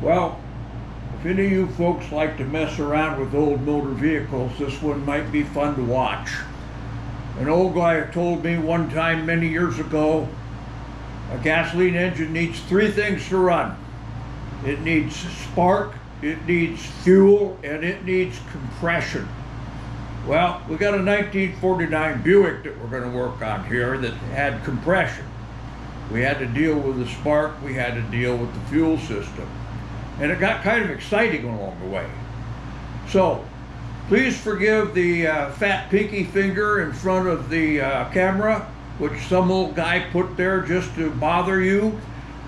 Well, if any of you folks like to mess around with old motor vehicles, this one might be fun to watch. An old guy told me one time many years ago, a gasoline engine needs three things to run. It needs spark, it needs fuel, and it needs compression. Well, we got a 1949 Buick that we're going to work on here that had compression. We had to deal with the spark, we had to deal with the fuel system. And it got kind of exciting along the way. So, please forgive the fat pinky finger in front of the camera, which some old guy put there just to bother you.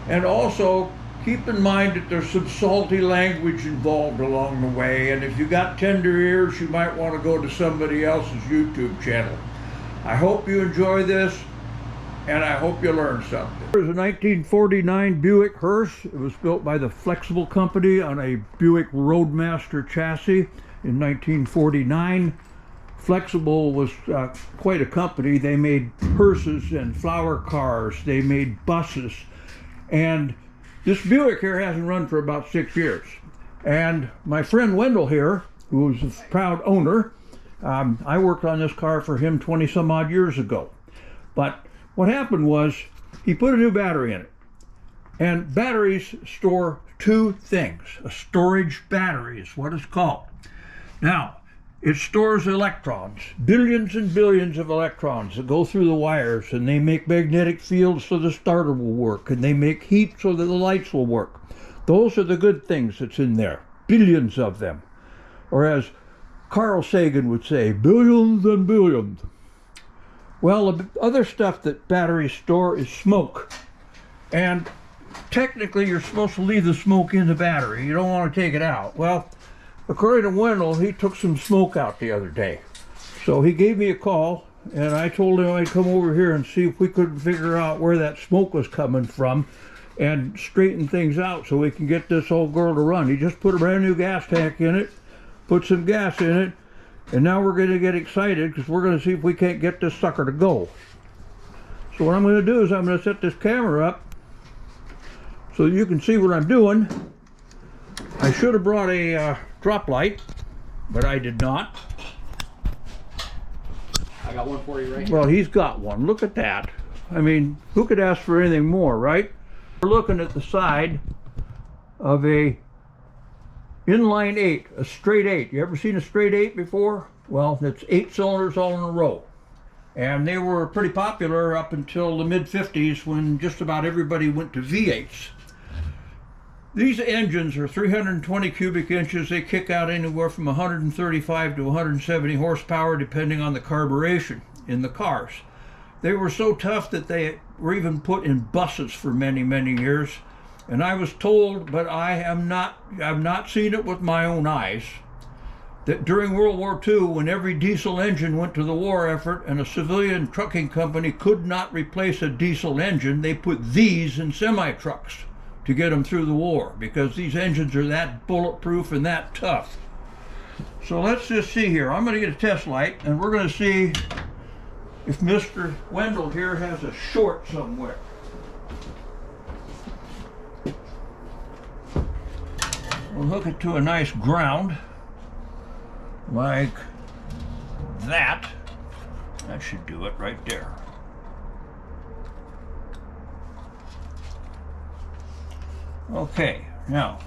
And also, keep in mind that there's some salty language involved along the way, and if you got tender ears, you might want to go to somebody else's YouTube channel. I hope you enjoy this, and I hope you learn something. There's a 1949 Buick Hearse. It was built by the Flexible Company on a Buick Roadmaster chassis in 1949. Flexible was quite a company. They made hearses and flower cars. They made buses. And this Buick here hasn't run for about 6 years. And my friend Wendell here, who is a proud owner, I worked on this car for him 20 some odd years ago. But what happened was he put a new battery in it. And batteries store two things. A storage battery is what it's called. Now, it stores electrons, billions and billions of electrons that go through the wires, and they make magnetic fields so the starter will work, and they make heat so that the lights will work. Those are the good things that's in there, billions of them. Or as Carl Sagan would say, billions and billions. Well, the other stuff that batteries store is smoke. And technically you're supposed to leave the smoke in the battery. You don't want to take it out. Well, according to Wendell, he took some smoke out the other day. So he gave me a call, and I told him I'd come over here and see if we could figure out where that smoke was coming from and straighten things out so we can get this old girl to run. He just put a brand new gas tank in it, put some gas in it, and now we're going to get excited because we're going to see if we can't get this sucker to go. So what I'm going to do is I'm going to set this camera up so you can see what I'm doing. I should have brought a drop light, but I did not. I got one for you right here. Well, he's got one. Look at that. I mean, who could ask for anything more, right? We're looking at the side of a inline 8, a straight 8. You ever seen a straight 8 before? Well, it's 8 cylinders all in a row. And they were pretty popular up until the mid-50s when just about everybody went to V8s. These engines are 320 cubic inches. They kick out anywhere from 135 to 170 horsepower depending on the carburation in the cars. They were so tough that they were even put in buses for many, many years. And I was told, but I've not seen it with my own eyes, that during World War II, when every diesel engine went to the war effort and a civilian trucking company could not replace a diesel engine, they put these in semi-trucks to get them through the war, because these engines are that bulletproof and that tough. So let's just see here. I'm going to get a test light, and we're going to see if Mr. Wendell here has a short somewhere. We'll hook it to a nice ground, like that. That should do it right there. Okay, now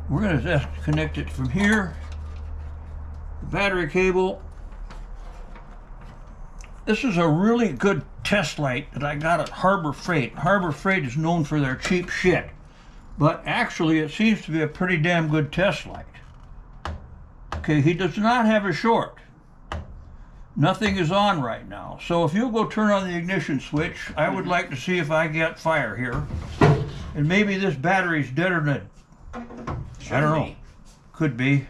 we're going to just connect it from here. The battery cable. This is a really good test light that I got at Harbor Freight. Harbor Freight is known for their cheap shit, but actually it seems to be a pretty damn good test light. Okay, he does not have a short. Nothing is on right now. So if you'll go turn on the ignition switch, I would like to see if I get fire here. And maybe this battery's dead or not. I don't know. Could be.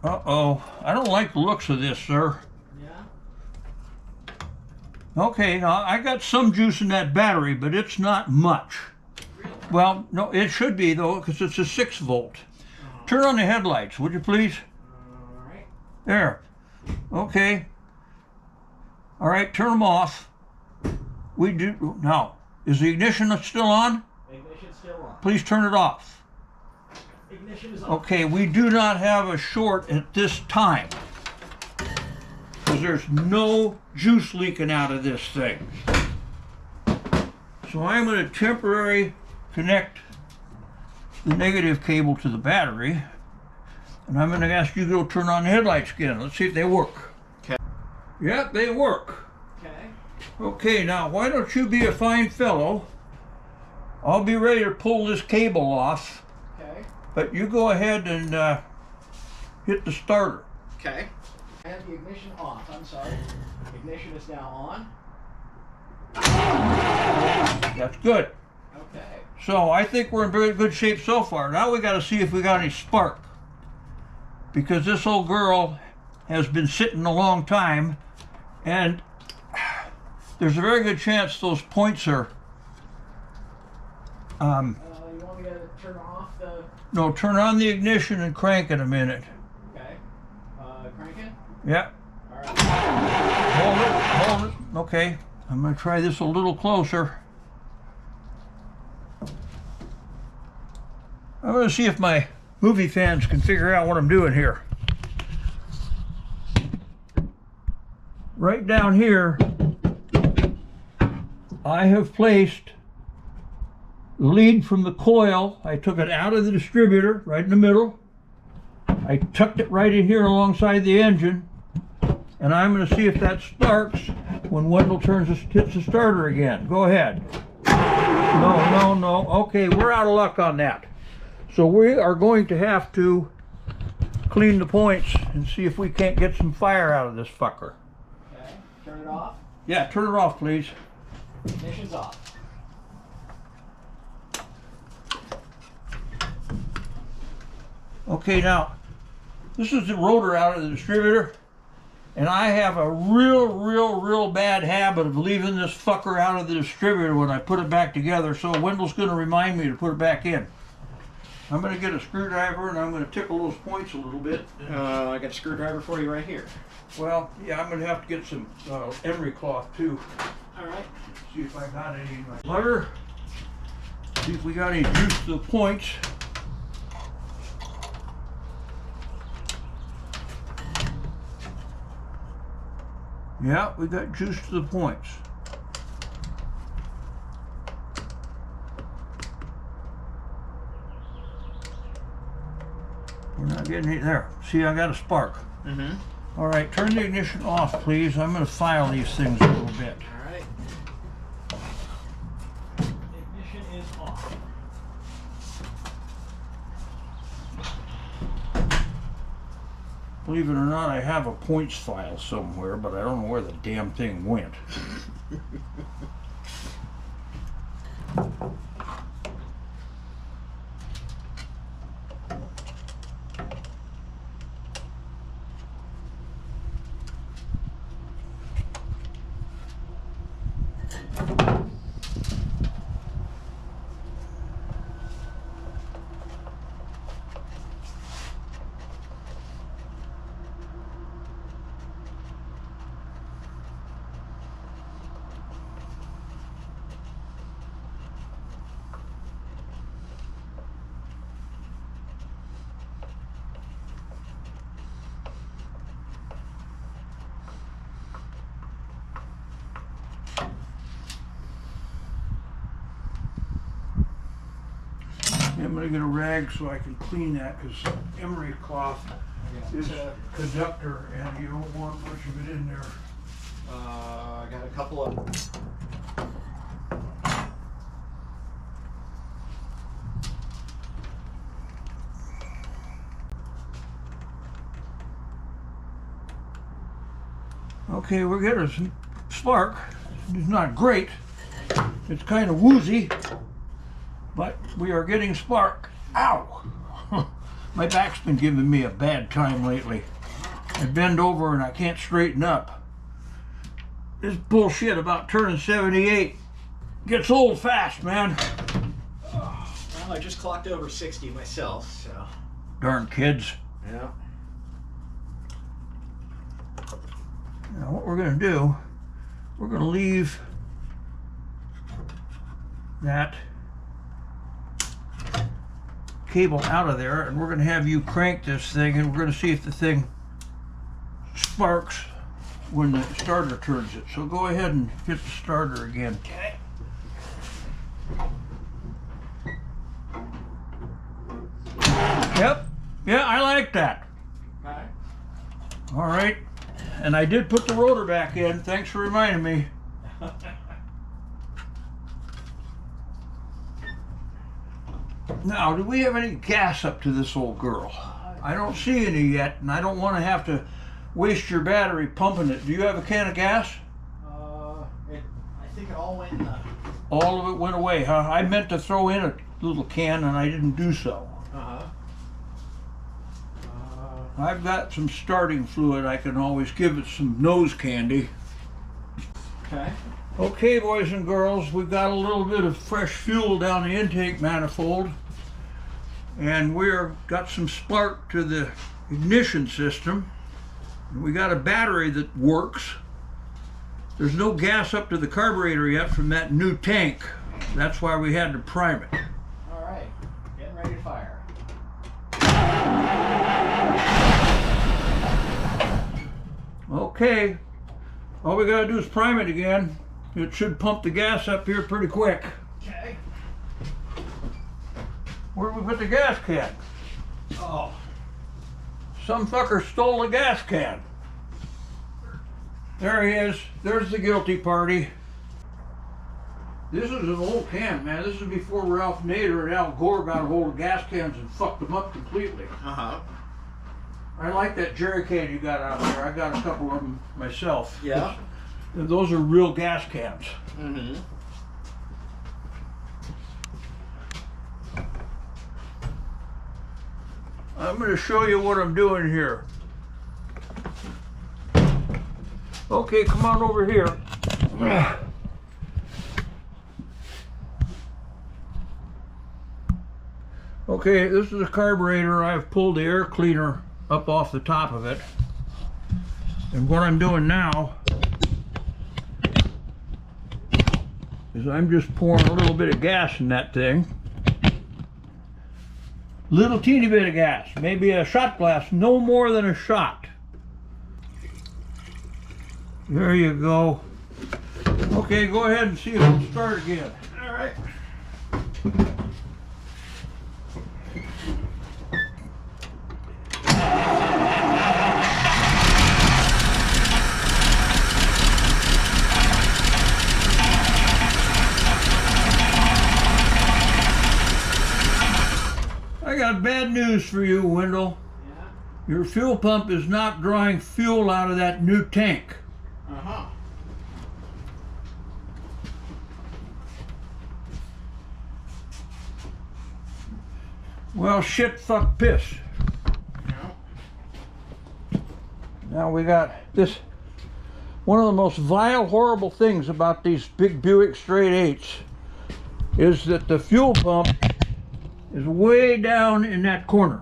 Uh-oh. I don't like the looks of this, sir. Yeah? Okay, now I got some juice in that battery, but it's not much. Really? Well, no, it should be, though, because it's a 6-volt. Turn on the headlights, would you please? Alright. There. Okay. All right, turn them off. We do now. Is the ignition still on? Ignition still on. Please turn it off. Ignition is on. Okay, we do not have a short at this time because there's no juice leaking out of this thing. So I'm going to temporarily connect the negative cable to the battery, and I'm going to ask you to go turn on the headlights again. Let's see if they work. Okay. Yep, they work. Okay. Okay, now why don't you be a fine fellow? I'll be ready to pull this cable off, Okay. but you go ahead and hit the starter. Okay. I have the ignition off. I'm sorry. Ignition is now on. That's good. Okay. So I think we're in very good shape so far. Now we got to see if we got any spark, because this old girl has been sitting a long time, and there's a very good chance those points are. You want me to turn off the? No, turn on the ignition and crank in a minute. Okay. Crank it. Yeah. All right. Hold it. Okay, I'm going to try this a little closer. I'm going to see if my movie fans can figure out what I'm doing here. Right down here, I have placed the lead from the coil. I took it out of the distributor, right in the middle. I tucked it right in here alongside the engine, and I'm going to see if that sparks when Wendell hits the starter again. Go ahead. No. Okay, we're out of luck on that. So we are going to have to clean the points and see if we can't get some fire out of this fucker. Okay. Turn it off. Yeah, turn it off, please. Ignition's off. Okay, now, this is the rotor out of the distributor, and I have a real bad habit of leaving this fucker out of the distributor when I put it back together, so Wendell's going to remind me to put it back in. I'm going to get a screwdriver and I'm going to tickle those points a little bit. I got a screwdriver for you right here. Well, yeah, I'm going to have to get some emery cloth too. All right. See if I got any in my butter. See if we got any juice to the points. Yeah, we got juice to the points. We're not getting any there. See, I got a spark. Mm-hmm. All right, turn the ignition off, please. I'm going to file these things a little bit. All right. Ignition is off. Believe it or not, I have a points file somewhere, but I don't know where the damn thing went. I'm going to get a rag so I can clean that, because emery cloth is conductor and you don't want much of it in there. I got a couple of. Okay, we're getting some spark. It's not great. It's kind of woozy, but we are getting spark. Ow! My back's been giving me a bad time lately. I bend over and I can't straighten up. This bullshit about turning 78 gets old fast, man. Well, I just clocked over 60 myself, so. Darn kids. Yeah. Now what we're going to do we're going to leave that cable out of there, and we're going to have you crank this thing, and we're going to see if the thing sparks when the starter turns it. So go ahead and hit the starter again. Okay. Yep. Yeah, I like that. Okay. All right. And I did put the rotor back in. Thanks for reminding me. Now, do we have any gas up to this old girl? I don't see any yet, and I don't want to have to waste your battery pumping it. Do you have a can of gas? I think it all went in the... All of it went away, huh? I meant to throw in a little can, and I didn't do so. I've got some starting fluid. I can always give it some nose candy. Okay. Okay, boys and girls, we've got a little bit of fresh fuel down the intake manifold, and we're got some spark to the ignition system. We got a battery that works. There's no gas up to the carburetor yet from that new tank. That's why we had to prime it. All right, getting ready to fire. Okay, all we gotta do is prime it again. It should pump the gas up here pretty quick. Okay. Where did we put the gas can? Oh. Some fucker stole the gas can. There he is. There's the guilty party. This is an old can, man. This is before Ralph Nader and Al Gore got a hold of gas cans and fucked them up completely. Uh-huh. I like that jerry can you got out there. I got a couple of them myself. Yeah. Those are real gas cans. Mm-hmm. I'm going to show you what I'm doing here. Okay, come on over here. Okay, this is a carburetor. I've pulled the air cleaner up off the top of it. And what I'm doing now is I'm just pouring a little bit of gas in that thing. Little teeny bit of gas, maybe a shot glass, no more than a shot. There you go. Okay, go ahead and see if it'll start again. All right. I got bad news for you, Wendell. Yeah. Your fuel pump is not drawing fuel out of that new tank. Uh-huh. Well, shit, fuck, piss. Yeah. Now we got this. One of the most vile, horrible things about these big Buick straight eights is that the fuel pump is way down in that corner.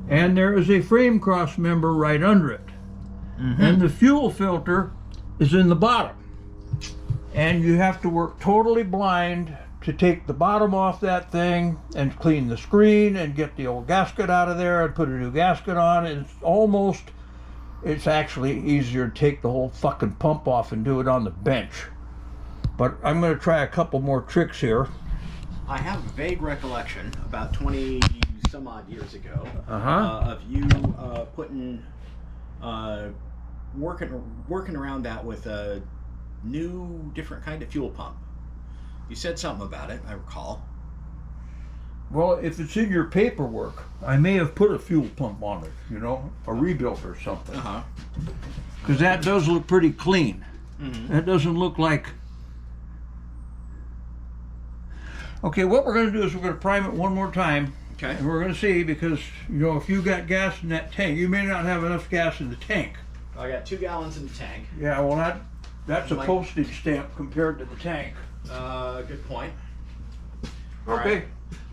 And there is a frame cross member right under it. Mm-hmm. And the fuel filter is in the bottom. And you have to work totally blind to take the bottom off that thing and clean the screen and get the old gasket out of there and put a new gasket on. It's actually easier to take the whole fucking pump off and do it on the bench. But I'm going to try a couple more tricks here. I have a vague recollection about 20 some odd years ago of you putting working around that with a new different kind of fuel pump. You said something about it, I recall. Well, if it's in your paperwork, I may have put a fuel pump on it, you know, a rebuilt or something. Because that does look pretty clean. Mm-hmm. That doesn't look like... Okay, what we're going to do is we're going to prime it one more time. Okay. And we're going to see, because, you know, if you got gas in that tank, you may not have enough gas in the tank. I got 2 gallons in the tank. Yeah, well, that's a postage stamp compared to the tank. Good point. Okay.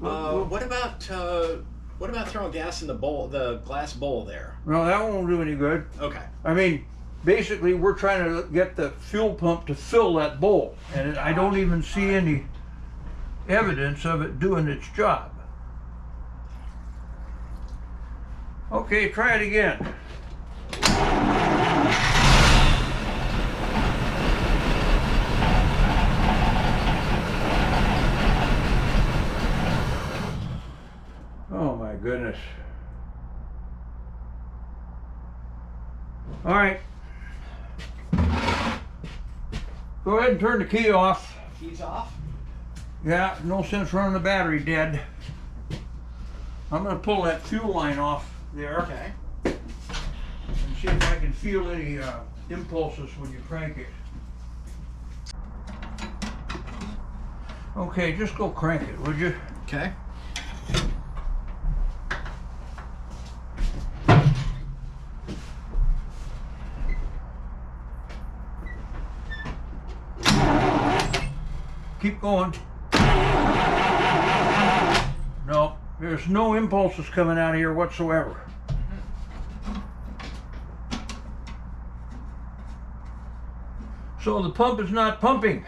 Right. What about throwing gas in the bowl, the glass bowl there? No, that won't do any good. Okay. I mean, basically we're trying to get the fuel pump to fill that bowl, and I don't even see any evidence of it doing its job. Okay, try it again. Oh my goodness. All right. Go ahead and turn the key off. Keys off? Yeah, no sense running the battery dead. I'm going to pull that fuel line off there. Okay. And see if I can feel any impulses when you crank it. Okay, just go crank it, would you? Okay. Keep going. No, there's no impulses coming out of here whatsoever. So the pump is not pumping.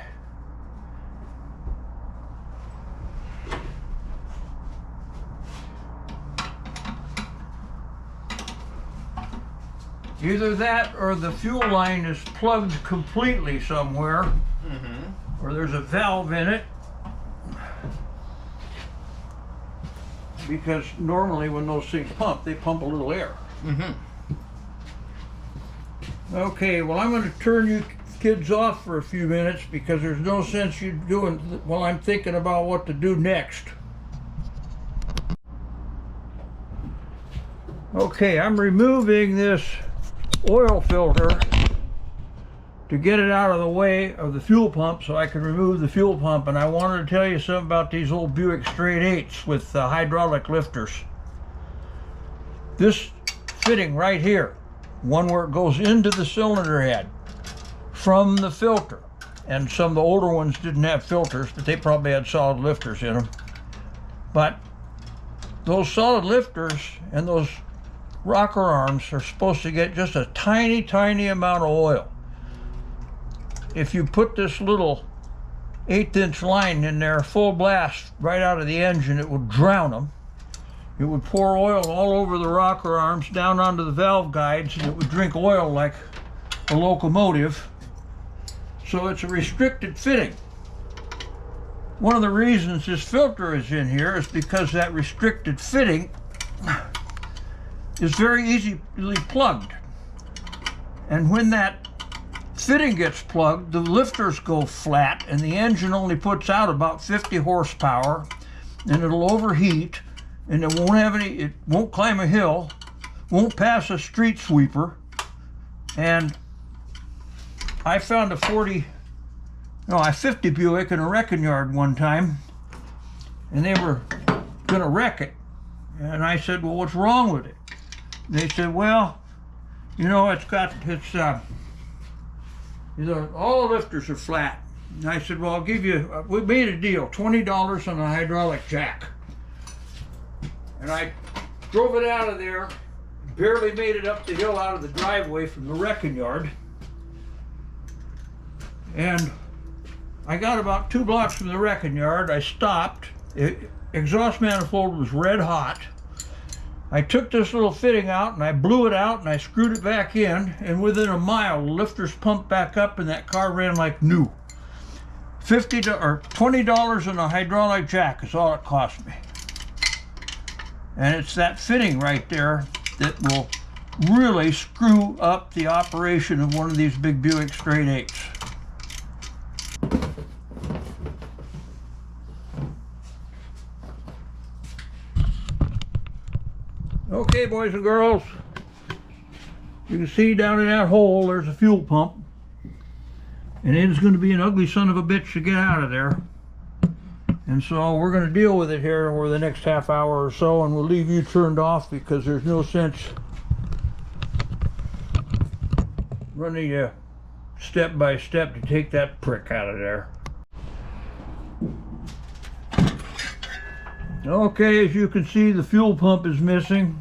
Either that or the fuel line is plugged completely somewhere, or there's a valve in it. Because normally when those things pump, they pump a little air. Okay, well I'm going to turn you kids off for a few minutes because there's no sense you doing while I'm thinking about what to do next. Okay, I'm removing this oil filter to get it out of the way of the fuel pump so I can remove the fuel pump, and I wanted to tell you something about these old Buick straight 8s with hydraulic lifters. This fitting right here, one where it goes into the cylinder head from the filter, and some of the older ones didn't have filters, but they probably had solid lifters in them. But those solid lifters and those rocker arms are supposed to get just a tiny amount of oil. If you put this little 1/8" line in there full blast right out of the engine, it would drown them. It would pour oil all over the rocker arms down onto the valve guides, and it would drink oil like a locomotive. So it's a restricted fitting. One of the reasons this filter is in here is because that restricted fitting is very easily plugged. And when that fitting gets plugged, the lifters go flat and the engine only puts out about 50 horsepower, and it'll overheat, and it won't climb a hill, won't pass a street sweeper. And I found a 50 Buick in a wrecking yard one time, and they were gonna wreck it. And I said, well, what's wrong with it? They said, well, you know, all the lifters are flat. And I said, well, I'll give you, we made a deal, $20 on a hydraulic jack. And I drove it out of there, barely made it up the hill out of the driveway from the wrecking yard. And I got about 2 blocks from the wrecking yard. I stopped. The exhaust manifold was red hot. I took this little fitting out and I blew it out and I screwed it back in, and within a mile the lifters pumped back up and that car ran like new. $20 on a hydraulic jack is all it cost me. And it's that fitting right there that will really screw up the operation of one of these big Buick straight 8s. Okay, boys and girls, you can see down in that hole there's a fuel pump, and it's going to be an ugly son of a bitch to get out of there. And so we're going to deal with it here over the next half hour or so, and we'll leave you turned off because there's no sense running you step by step to take that prick out of there. Okay, as you can see, the fuel pump is missing.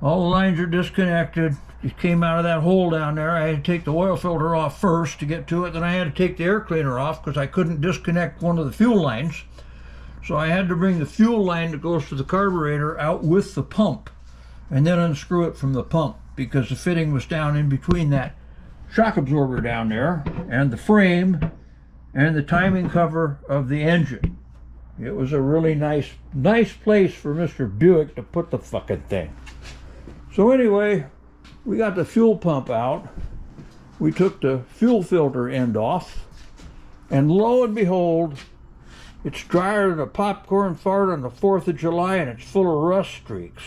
All the lines are disconnected. It came out of that hole down there. I had to take the oil filter off first to get to it. Then I had to take the air cleaner off because I couldn't disconnect one of the fuel lines. So I had to bring the fuel line that goes to the carburetor out with the pump and then unscrew it from the pump because the fitting was down in between that shock absorber down there and the frame and the timing cover of the engine. It was a really nice place for Mr. Buick to put the fucking thing. So anyway, we got the fuel pump out. We took the fuel filter end off, and lo and behold, it's drier than a popcorn fart on the 4th of July, and it's full of rust streaks.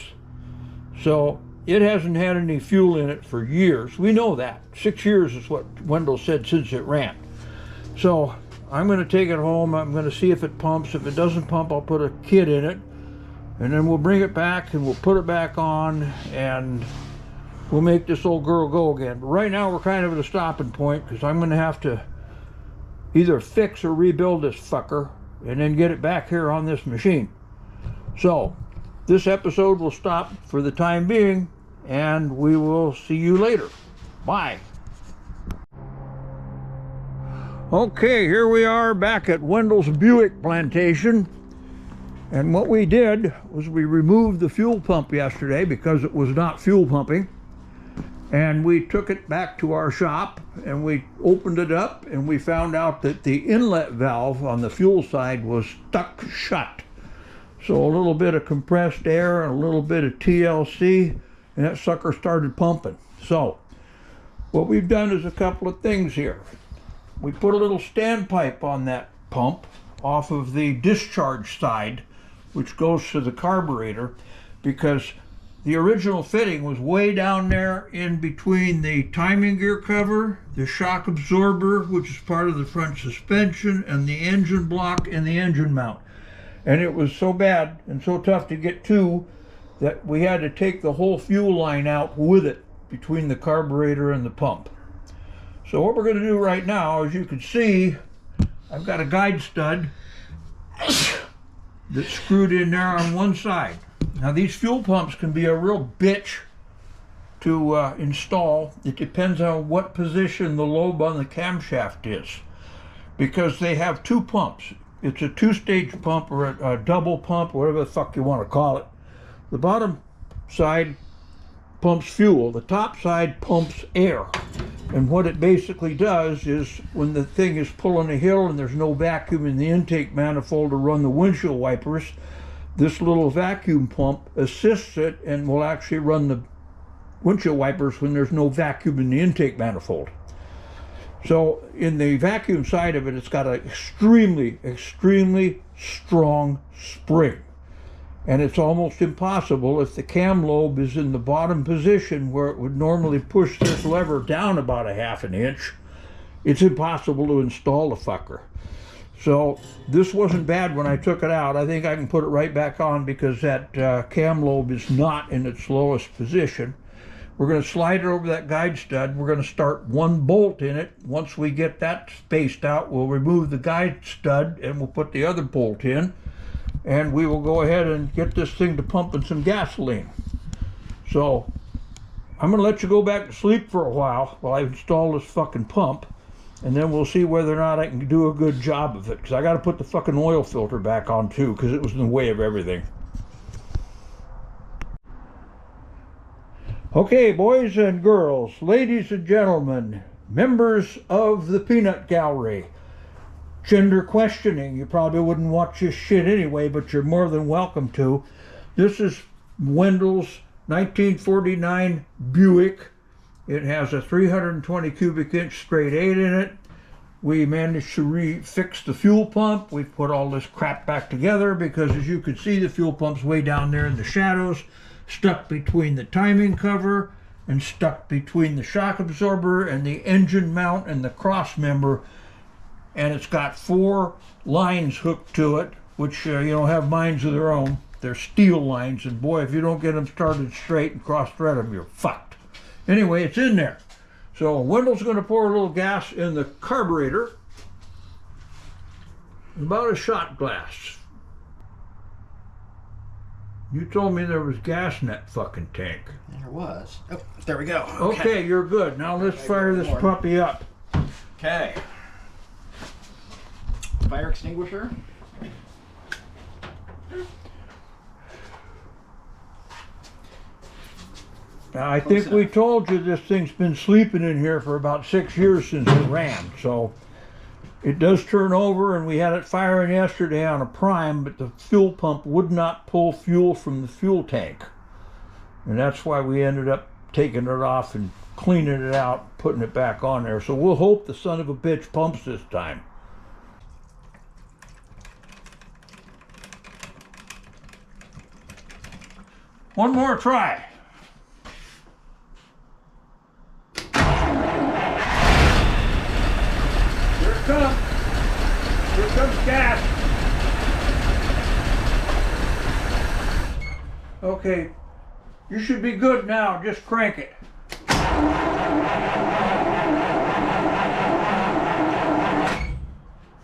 So it hasn't had any fuel in it for years. We know that. 6 years is what Wendell said since it ran. So I'm going to take it home. I'm going to see if it pumps. If it doesn't pump, I'll put a kit in it, and then we'll bring it back and we'll put it back on, and we'll make this old girl go again. But right now we're kind of at a stopping point because I'm going to have to either fix or rebuild this fucker and then get it back here on this machine. So this episode will stop for the time being, and we will see you later. Bye. Okay, here we are back at Wendell's Buick plantation, and what we did was we removed the fuel pump yesterday because it was not fuel pumping, and we took it back to our shop and we opened it up, and we found out that the inlet valve on the fuel side was stuck shut. So a little bit of compressed air and a little bit of TLC, and that sucker started pumping. So what we've done is a couple of things here. We put a little standpipe on that pump off of the discharge side, which goes to the carburetor, because the original fitting was way down there in between the timing gear cover, the shock absorber, which is part of the front suspension, and the engine block and the engine mount. And it was so bad and so tough to get to that we had to take the whole fuel line out with it between the carburetor and the pump. So what we're going to do right now, as you can see, I've got a guide stud that's screwed in there on one side. Now these fuel pumps can be a real bitch to install. It depends on what position the lobe on the camshaft is, because they have two pumps. It's a two-stage pump or a double pump, whatever the fuck you want to call it. The bottom side pumps fuel. The top side pumps air. And what it basically does is when the thing is pulling a hill and there's no vacuum in the intake manifold to run the windshield wipers, this little vacuum pump assists it and will actually run the windshield wipers when there's no vacuum in the intake manifold. So in the vacuum side of it, it's got an extremely strong spring. And it's almost impossible if the cam lobe is in the bottom position where it would normally push this lever down about a ½ an inch. It's impossible to install the fucker. So this wasn't bad when I took it out. I think I can put it right back on because that cam lobe is not in its lowest position. We're going to slide it over that guide stud. We're going to start one bolt in it. Once we get that spaced out, we'll remove the guide stud and we'll put the other bolt in. And we will go ahead and get this thing to pumping some gasoline. So I'm going to let you go back to sleep for a while I install this fucking pump, and then we'll see whether or not I can do a good job of it, because I got to put the fucking oil filter back on too, because it was in the way of everything. Okay, boys and girls, ladies and gentlemen, members of the Peanut Gallery, gender questioning. You probably wouldn't watch this shit anyway, but you're more than welcome to. This is Wendell's 1949 Buick. It has a 320 cubic inch straight 8 in it. We managed to fix the fuel pump. We put all this crap back together because, as you can see, the fuel pump's way down there in the shadows, stuck between the timing cover and stuck between the shock absorber and the engine mount and the cross member. And it's got 4 lines hooked to it, which have minds of their own. They're steel lines, and boy, if you don't get them started straight and cross-thread them, you're fucked. Anyway, it's in there. So Wendell's going to pour a little gas in the carburetor, about a shot glass. You told me there was gas in that fucking tank. There was. Oh, there we go. Okay, you're good. Now let's fire this puppy up. Okay. Fire extinguisher. Now, I think we told you this thing's been sleeping in here for about 6 years since it ran, so it does turn over, and we had it firing yesterday on a prime, but the fuel pump would not pull fuel from the fuel tank. And that's why we ended up taking it off and cleaning it out, putting it back on there. So we'll hope the son of a bitch pumps this time. One more try. Here it comes. Here comes gas. Okay, you should be good now. Just crank it.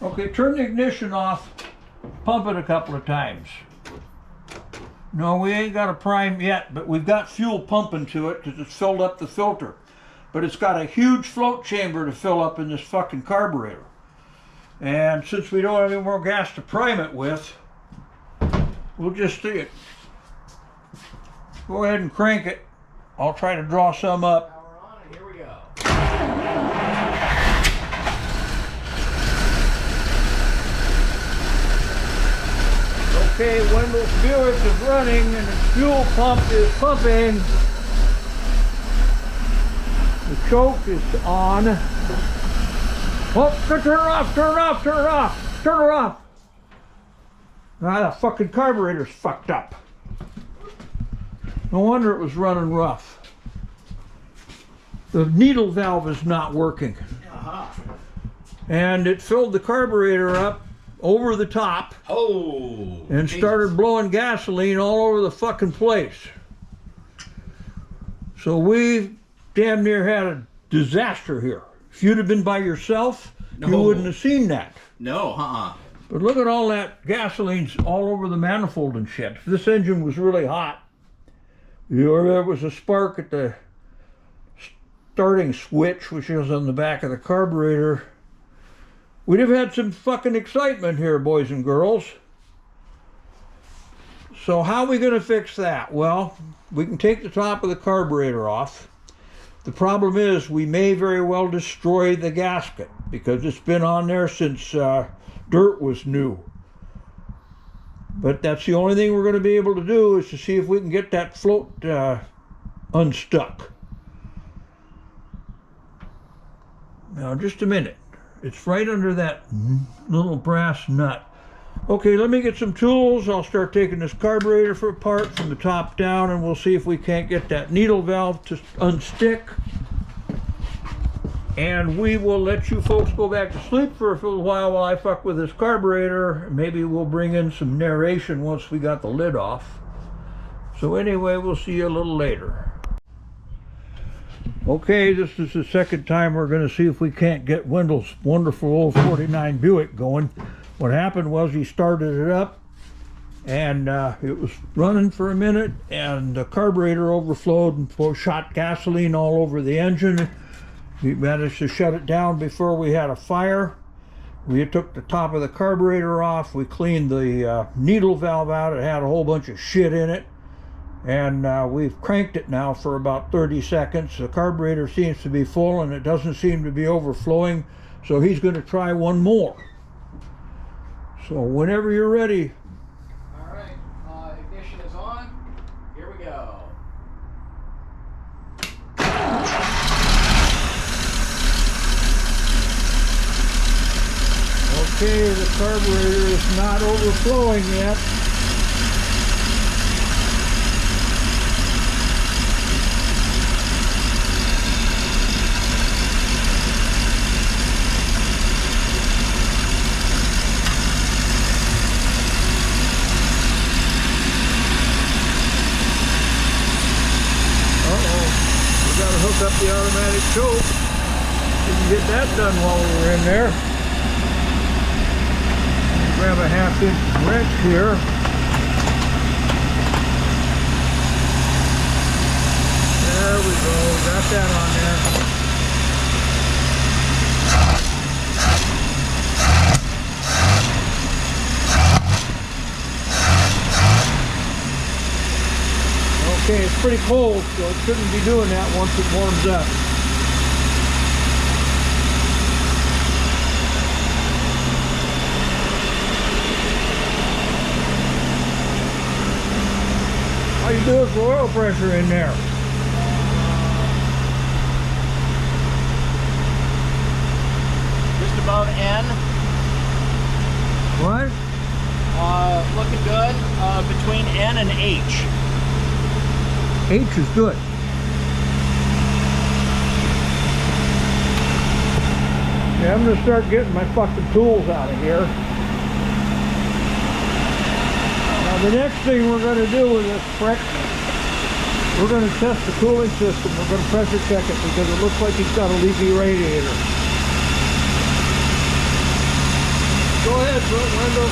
Okay, turn the ignition off. Pump it a couple of times. No, we ain't got a prime yet, but we've got fuel pumping to it because it's filled up the filter. But it's got a huge float chamber to fill up in this fucking carburetor. And since we don't have any more gas to prime it with, we'll just see it. Go ahead and crank it. I'll try to draw some up. Power on, and here we go. Okay, Wendell's Buick is running and its fuel pump is pumping. The choke is on. Oh, turn her off, turn her off, turn her off, turn her off. Ah, the fucking carburetor's fucked up. No wonder it was running rough. The needle valve is not working. And it filled the carburetor up over the top. Oh! And started blowing gasoline all over the fucking place. So we damn near had a disaster here. If you'd have been by yourself, you wouldn't have seen that. No, But look at all that gasoline's all over the manifold and shit. If this engine was really hot, there was a spark at the starting switch, which is on the back of the carburetor, we'd have had some fucking excitement here, boys and girls. So how are we going to fix that? Well, we can take the top of the carburetor off. The problem is we may very well destroy the gasket because it's been on there since dirt was new. But that's the only thing we're going to be able to do is to see if we can get that float unstuck. Now, just a minute. It's right under that little brass nut. Okay, let me get some tools. I'll start taking this carburetor apart from the top down, and we'll see if we can't get that needle valve to unstick. And we will let you folks go back to sleep for a little while I fuck with this carburetor. Maybe we'll bring in some narration once we got the lid off. So anyway, we'll see you a little later. Okay, this is the second time we're going to see if we can't get Wendell's wonderful old 49 Buick going. What happened was he started it up and it was running for a minute and the carburetor overflowed and shot gasoline all over the engine. We managed to shut it down before we had a fire. We took the top of the carburetor off. We cleaned the needle valve out. It had a whole bunch of shit in it. And we've cranked it now for about 30 seconds. The carburetor seems to be full and it doesn't seem to be overflowing. So he's going to try one more. So whenever you're ready. All right, ignition is on. Here we go. Okay, the carburetor is not overflowing yet. Hook up the automatic choke. We can get that done while we're in there. Grab a 1/2 inch wrench here. There we go, got that on there. Okay, it's pretty cold, so it shouldn't be doing that once it warms up. How you do it for oil pressure in there? Just about N. What? Looking good. Between N and H. H is good. Yeah, I'm gonna start getting my fucking tools out of here. Now the next thing we're gonna do with this prick, we're gonna test the cooling system. We're gonna pressure check it because it looks like he's got a leaky radiator. Go ahead, Wendell.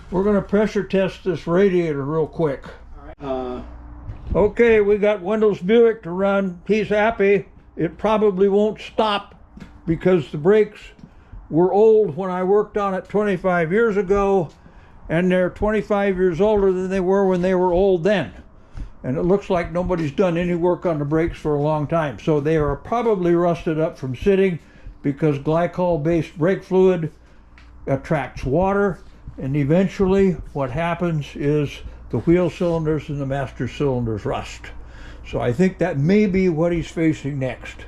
We're gonna pressure test this radiator real quick. Okay, we got Wendell's Buick to run. He's happy. It probably won't stop because the brakes were old when I worked on it 25 years ago, and they're 25 years older than they were when they were old then. And it looks like nobody's done any work on the brakes for a long time. So they are probably rusted up from sitting because glycol-based brake fluid attracts water, and eventually what happens is the wheel cylinders and the master cylinders rust. So I think that may be what he's facing next.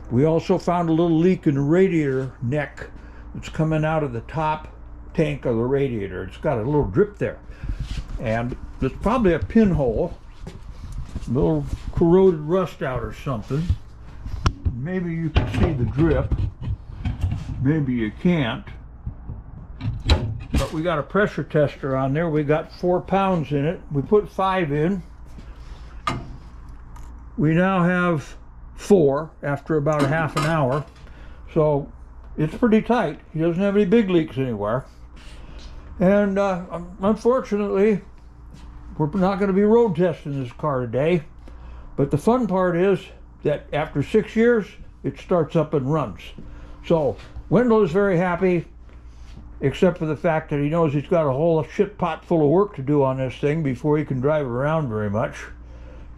We also found a little leak in the radiator neck that's coming out of the top tank of the radiator. It's got a little drip there. And there's probably a pinhole, a little corroded rust out or something. Maybe you can see the drip. Maybe you can't. But we got a pressure tester on there. We got 4 pounds in it. We put 5 in. We now have 4 after about a half an hour. So it's pretty tight. He doesn't have any big leaks anywhere. And unfortunately, we're not going to be road testing this car today. But the fun part is that after 6 years, it starts up and runs. So Wendell is very happy, except for the fact that he knows he's got a whole shit pot full of work to do on this thing before he can drive around very much.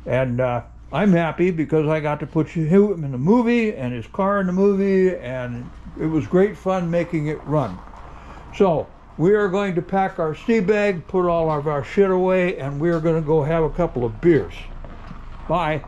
And I'm happy because I got to put him in the movie and his car in the movie, and it was great fun making it run. So we are going to pack our sea bag, put all of our shit away, and we are going to go have a couple of beers. Bye.